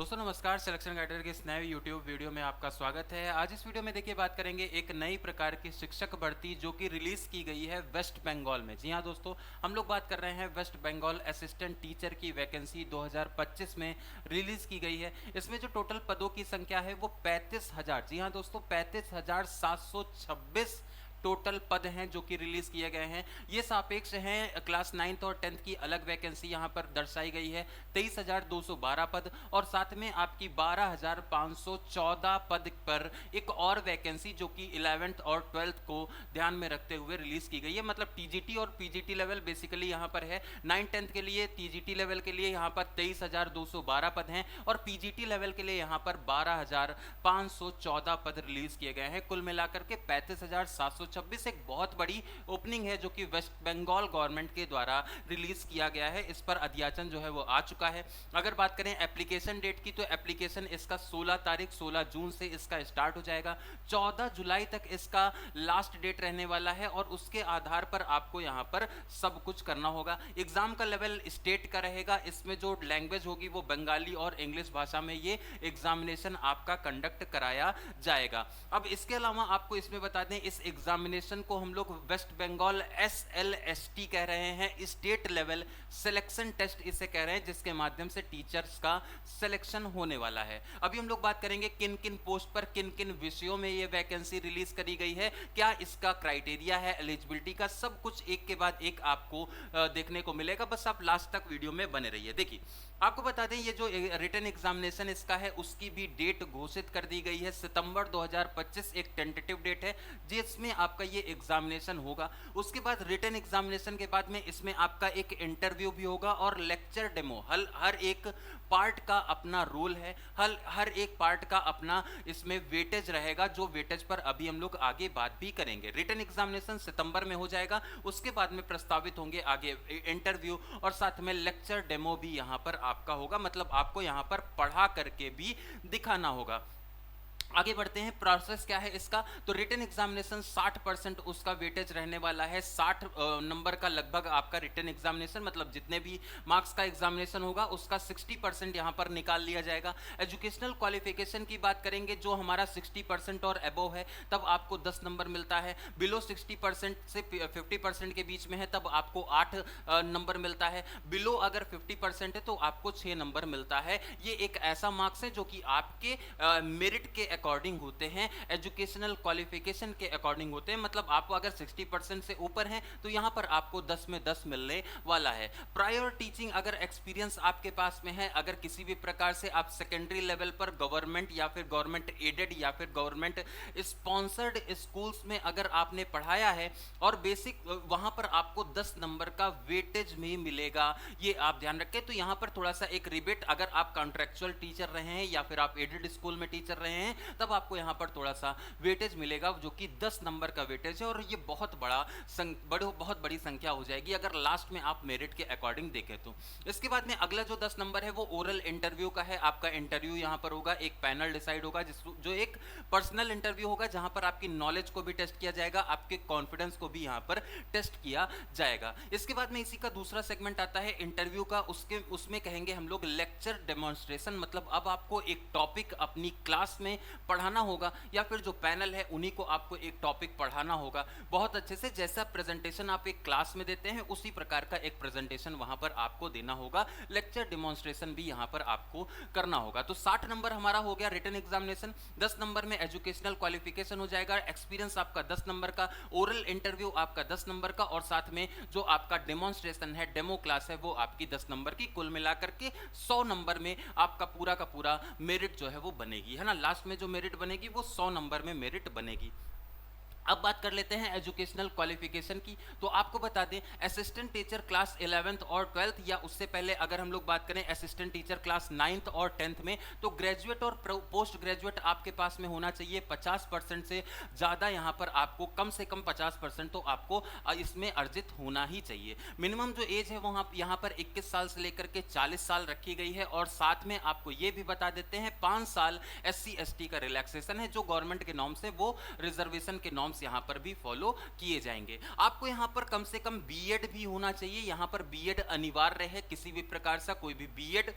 दोस्तों नमस्कार, selection guider के इस नए यूट्यूब वीडियो में आपका स्वागत है। आज इस वीडियो में देखिए बात करेंगे एक नई प्रकार की शिक्षक भर्ती जो कि रिलीज़ की गई है वेस्ट बंगाल में। जी हाँ दोस्तों, हम लोग बात कर रहे हैं वेस्ट बंगाल असिस्टेंट टीचर की वैकेंसी 2025 में रिलीज़ की गई है। इसमें जो टोटल पदों की संख्या है वो 35,000, जी हाँ दोस्तों 35,726 टोटल पद हैं जो कि रिलीज किए गए हैं। ये सापेक्ष हैं क्लास 9th और 10th की अलग वैकेंसी यहाँ पर दर्शाई गई है 23,212 पद, और साथ में आपकी 12,514 पद पर एक और वैकेंसी जो कि 11th और 12th को ध्यान में रखते हुए रिलीज की गई है। मतलब टीजीटी और पीजीटी लेवल बेसिकली यहाँ पर है। 9th-10th के लिए टीजीटी लेवल के लिए यहाँ पर 23,212 पद हैं और पीजीटी लेवल के लिए यहाँ पर 12,514 पद रिलीज किए गए हैं। कुल मिलाकर के 35,726 एक बहुत बड़ी ओपनिंग है जो कि वेस्ट बंगाल गवर्नमेंट के द्वारा रिलीज किया गया है। इस पर अध्याचन जो है वो आ चुका है। अगर बात करें एप्लीकेशन डेट की तो एप्लीकेशन इसका 16 जून से इसका स्टार्ट हो जाएगा। 14 जुलाई तक इसका लास्ट डेट रहने वाला है और उसके आधार पर आपको यहाँ पर सब कुछ करना होगा। एग्जाम का लेवल स्टेट का रहेगा। इसमें जो लैंग्वेज होगी वो बंगाली और इंग्लिश भाषा में ये एग्जामिनेशन आपका कंडक्ट कराया जाएगा। अब इसके अलावा आपको इसमें बता दें, इस एग्जामिनेशन को हम लोग वेस्ट बंगाल SLST कह रहे हैं, स्टेट लेवल सिलेक्शन टेस्ट इसे कह रहे हैं, जिसके माध्यम से टीचर्स का सिलेक्शन होने वाला है। अभी हम लोग बात करेंगे किन किन पोस्ट पर किन किन विषयों में ये वैकेंसी रिलीज करी गई है, क्या इसका क्राइटेरिया है एलिजिबिलिटी का, सब कुछ एक के बाद एक आपको देखने को मिलेगा। बस आप लास्ट तक वीडियो में बने रहिए। देखिए आपको बता दें, ये जो रिटन एग्जामिनेशन इसका है उसकी भी डेट घोषित कर दी गई है। सितंबर 2025 एक टेंटेटिव डेट है जिसमें आपका ये एग्जामिनेशन होगा। उसके बाद रिटन एग्जामिनेशन के बाद में इसमें आपका एक इंटरव्यू भी होगा और लेक्चर डेमो। हर एक पार्ट का अपना रोल है, हर एक पार्ट का अपना इसमें वेटेज रहेगा, जो वेटेज पर अभी हम लोग आगे बात भी करेंगे। रिटन एग्जामिनेशन सितंबर में हो जाएगा, उसके बाद में प्रस्तावित होंगे आगे इंटरव्यू और साथ में लेक्चर डेमो भी यहाँ पर आपका होगा। मतलब आपको यहाँ पर पढ़ा करके भी दिखाना होगा। आगे बढ़ते हैं, प्रोसेस क्या है इसका। तो रिटन एग्जामिनेशन 60% उसका वेटेज रहने वाला है। 60 नंबर का लगभग आपका रिटन एग्जामिनेशन, मतलब जितने भी मार्क्स का एग्जामिनेशन होगा उसका 60% यहाँ पर निकाल लिया जाएगा। एजुकेशनल क्वालिफिकेशन की बात करेंगे, जो हमारा 60% और अबोव है तब आपको 10 नंबर मिलता है। बिलो 60% से 50% के बीच में है तब आपको 8 नंबर मिलता है। बिलो अगर 50% है तो आपको 6 नंबर मिलता है। ये एक ऐसा मार्क्स है जो कि आपके मेरिट के अकॉर्डिंग होते हैं, एजुकेशनल क्वालिफिकेशन के अकॉर्डिंग होते हैं। मतलब आप अगर 60% से ऊपर हैं तो यहां पर आपको 10 में 10 मिलने वाला है। प्रायर टीचिंग अगर एक्सपीरियंस आपके पास में है, अगर किसी भी प्रकार से आप सेकेंडरी लेवल पर गवर्नमेंट या फिर गवर्नमेंट एडेड या फिर गवर्नमेंट स्पॉन्सर्ड स्कूल्स में अगर आपने पढ़ाया है और बेसिक वहां पर आपको 10 नंबर का वेटेज में मिलेगा, ये आप ध्यान रखें। तो यहां पर थोड़ा सा एक रिबेट, अगर आप कॉन्ट्रेक्चुअल टीचर रहे हैं या फिर आप एडेड स्कूल में टीचर रहे हैं तब आपको यहां पर थोड़ा सा वेटेज मिलेगा, जो कि 10 नंबर का वेटेज है। और ये बहुत बहुत बड़ी संख्या हो जाएगी अगर लास्ट में आप मेरिट के अकॉर्डिंग देखें तो। इसके बाद में अगला जो 10 नंबर है वो ओरल इंटरव्यू का है। आपका इंटरव्यू यहां पर होगा, एक पैनल डिसाइड होगा जो एक पर्सनल इंटरव्यू होगा, जहां पर आपकी नॉलेज को भी टेस्ट किया जाएगा, आपके कॉन्फिडेंस को भी यहां पर टेस्ट किया जाएगा। इसके बाद में इसी का दूसरा सेगमेंट आता है इंटरव्यू का। उसमें कहेंगे हम लोग लेक्चर डेमोन्स्ट्रेशन। मतलब अब आपको एक टॉपिक अपनी क्लास में पढ़ाना होगा या फिर जो पैनल है उन्हीं को आपको एक टॉपिक पढ़ाना होगा बहुत अच्छे से। जैसा प्रेजेंटेशन आप एक क्लास में देते हैं उसी प्रकार का एक प्रेजेंटेशन वहां पर आपको देना होगा। लेक्चर डेमोन्स्ट्रेशन भी यहां पर आपको करना होगा। तो 60 नंबर हमारा हो गया रिटन एग्जामिनेशन। 10 नंबर में एजुकेशनल क्वालिफिकेशन हो जाएगा, एक्सपीरियंस आपका 10 नंबर का, ओरल इंटरव्यू आपका 10 नंबर का, और साथ में जो आपका डेमोन्स्ट्रेशन है, डेमो क्लास है, वो आपकी 10 नंबर की। कुल मिलाकर के 100 नंबर में आपका पूरा का पूरा मेरिट जो है वो बनेगी, है ना। लास्ट में जो मेरिट बनेगी वो 100 नंबर में मेरिट बनेगी। अब बात कर लेते हैं एजुकेशनल क्वालिफिकेशन की। तो आपको बता दें, असिस्टेंट टीचर क्लास 11th और 12th, या उससे पहले अगर हम लोग बात करें असिस्टेंट टीचर क्लास 9th और 10th में, तो ग्रेजुएट और पोस्ट ग्रेजुएट आपके पास में होना चाहिए। 50% से ज़्यादा यहाँ पर आपको, कम से कम 50% तो आपको इसमें अर्जित होना ही चाहिए। मिनिमम जो एज है वहाँ यहाँ पर 21 साल से लेकर के 40 साल रखी गई है। और साथ में आपको ये भी बता देते हैं 5 साल SC/ST का रिलैक्सेशन है, जो गवर्नमेंट के नॉर्म्स है वो रिजर्वेशन के नॉर्म्स यहाँ पर भी फॉलो किए जाएंगे। आपको यहाँ पर कम से कम बीएड भी होना चाहिए। यहाँ पर बीएड अनिवार्य है, किसी भी प्रकार से कोई भी बीएड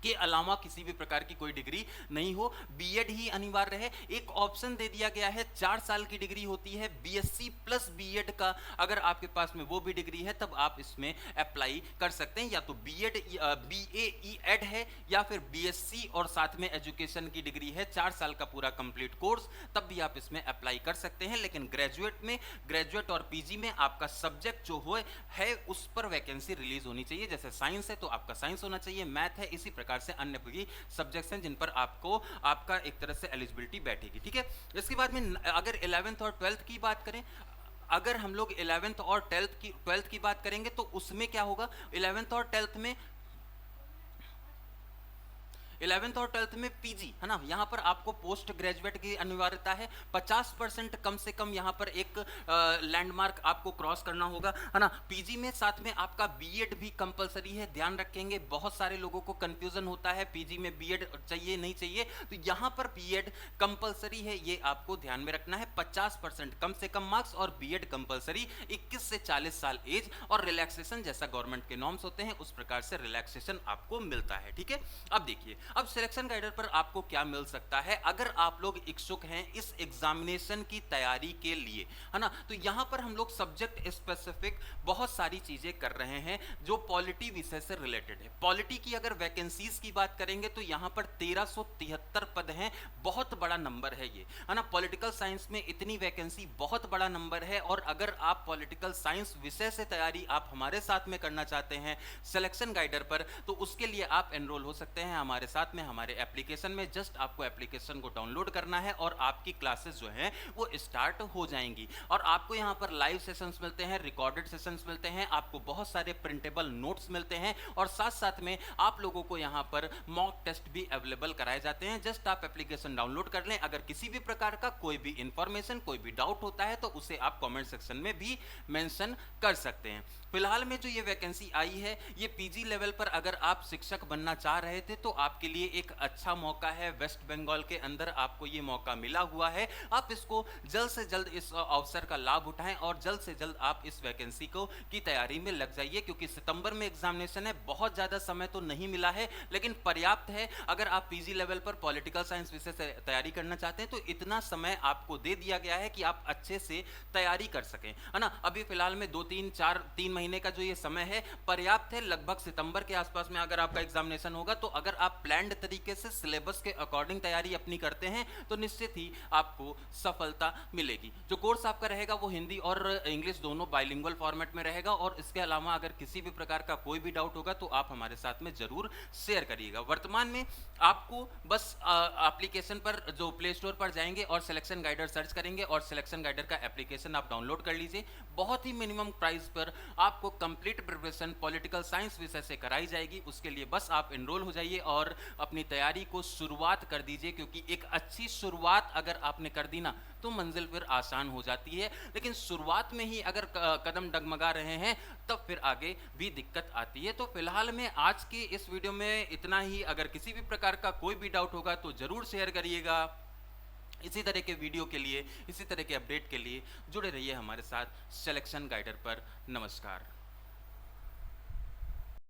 के अलावा किसी भी प्रकार की कोई डिग्री नहीं हो, बीएड ही अनिवार्य है। एक ऑप्शन दे दिया गया है 4 साल की डिग्री होती है बीएससी प्लस बीएड का, अगर आपके पास में वो भी डिग्री है तब आप इसमें अप्लाई कर सकते हैं, या तो बीएड बीएड है या फिर बीएससी और साथ में एजुकेशन की डिग्री है, 4 साल का पूरा कंप्लीट कोर्स, तब भी आप इसमें अप्लाई कर सकते हैं। लेकिन ग्रेजुएट और पीजी में आपका सब्जेक्ट जो हो है उस पर वैकेंसी रिलीज होनी चाहिए। जैसे साइंस है तो आपका साइंस होना चाहिए, मैथ है, इसी प्रकार से अन्य भी सब्जेक्ट्स हैं जिन पर आपको आपका एक तरह से एलिजिबिलिटी बैठेगी। ठीक है, इसके बाद में अगर 11th और 12th की बात करें, अगर हम लोग 11th और 12th की बात करेंगे तो उसमें क्या होगा, 11th और 12th में 11th और 12th में पीजी है ना, यहाँ पर आपको पोस्ट ग्रेजुएट की अनिवार्यता है, 50% कम से कम यहाँ पर एक लैंडमार्क आपको क्रॉस करना होगा है ना। पीजी में साथ में आपका बीएड भी कंपलसरी है, ध्यान रखेंगे, बहुत सारे लोगों को कंफ्यूजन होता है पीजी में बीएड चाहिए नहीं चाहिए, तो यहाँ पर बीएड कंपलसरी है, ये आपको ध्यान में रखना है। 50% कम से कम मार्क्स और बीएड कंपलसरी, 21 से 40 साल एज, और रिलैक्सेशन जैसा गवर्नमेंट के नॉर्म्स होते हैं उस प्रकार से रिलैक्सेशन आपको मिलता है। ठीक है, अब देखिए अब सिलेक्शन गाइडर पर आपको क्या मिल सकता है अगर आप लोग इच्छुक हैं इस एग्जामिनेशन की तैयारी के लिए, है ना। तो यहां पर हम लोग सब्जेक्ट स्पेसिफिक बहुत सारी चीजें कर रहे हैं जो पॉलिटी विषय से रिलेटेड है। पॉलिटी की अगर वैकेंसीज की बात करेंगे तो यहां पर 1373 पद हैं, बहुत बड़ा नंबर है ये, है ना। पॉलिटिकल साइंस में इतनी वैकेंसी बहुत बड़ा नंबर है, और अगर आप पॉलिटिकल साइंस विषय से तैयारी आप हमारे साथ में करना चाहते हैं सिलेक्शन गाइडर पर, तो उसके लिए आप एनरोल हो सकते हैं हमारे साथ में हमारे एप्लीकेशन में। जस्ट आपको एप्लीकेशन को डाउनलोड करना है और आपकी क्लासेस जो हैं वो स्टार्ट हो जाएंगी, और आपको यहाँ पर लाइव सेशंस मिलते हैं, रिकॉर्डेड सेशंस मिलते हैं, आपको बहुत सारे प्रिंटेबल नोट्स मिलते हैं, और साथ साथ में आप लोगों को यहाँ पर मॉक टेस्ट भी अवेलेबल कराए जाते हैं। जस्ट आप एप्लीकेशन डाउनलोड कर लें, अगर किसी भी प्रकार का कोई भी इंफॉर्मेशन कोई भी डाउट होता है तो उसे आप कॉमेंट सेक्शन में भी मेंशन कर सकते हैं। फिलहाल में जो ये वैकेंसी आई है ये पीजी लेवल पर अगर आप शिक्षक बनना चाह रहे थे तो आपके लिए एक अच्छा मौका है, वेस्ट बंगाल के अंदर आपको ये मौका मिला हुआ है। आप इसको जल्द से जल्द इस अवसर का लाभ उठाएं और जल्द से जल्द आप इस वैकेंसी को की तैयारी में लग जाइए, क्योंकि सितंबर में एग्जामिनेशन है, बहुत ज़्यादा समय तो नहीं मिला है लेकिन पर्याप्त है। अगर आप पीजी लेवल पर पॉलिटिकल साइंस विषय से तैयारी करना चाहते हैं तो इतना समय आपको दे दिया गया है कि आप अच्छे से तैयारी कर सकें, है ना। अभी फिलहाल में 3 महीने का जो ये समय है पर्याप्त है। लगभग सितंबर के आसपास में अगर आपका एग्जामिनेशन होगा तो अगर आप प्लान्ड तरीके से सिलेबस के अकॉर्डिंग तैयारी अपनी करते हैं तो निश्चित ही आपको सफलता मिलेगी। जो कोर्स आपका रहेगा वो हिंदी और इंग्लिश दोनों बाइलिंगुअल फॉर्मेट में रहेगा, और इसके अलावा अगर किसी भी प्रकार का कोई भी डाउट होगा तो आप हमारे साथ में जरूर शेयर करिएगा। वर्तमान में आपको बस एप्लीकेशन पर जो प्ले स्टोर पर जाएंगे और सिलेक्शन गाइडर सर्च करेंगे और सिलेक्शन गाइडर का एप्लीकेशन आप डाउनलोड कर लीजिए। बहुत ही मिनिमम प्राइस पर आपको कंप्लीट प्रिपरेशन पॉलिटिकल साइंस विषय से कराई जाएगी। उसके लिए बस आप एनरोल हो जाइए और अपनी तैयारी को शुरुआत कर दीजिए, क्योंकि एक अच्छी शुरुआत अगर आपने कर दी ना तो मंजिल फिर आसान हो जाती है, लेकिन शुरुआत में ही अगर कदम डगमगा रहे हैं तब फिर आगे भी दिक्कत आती है। तो फिलहाल में आज की इस वीडियो में इतना ही। अगर किसी भी प्रकार का कोई भी डाउट होगा तो जरूर शेयर करिएगा। इसी तरह के वीडियो के लिए, इसी तरह के अपडेट के लिए जुड़े रहिए हमारे साथ सिलेक्शन गाइडर पर। नमस्कार।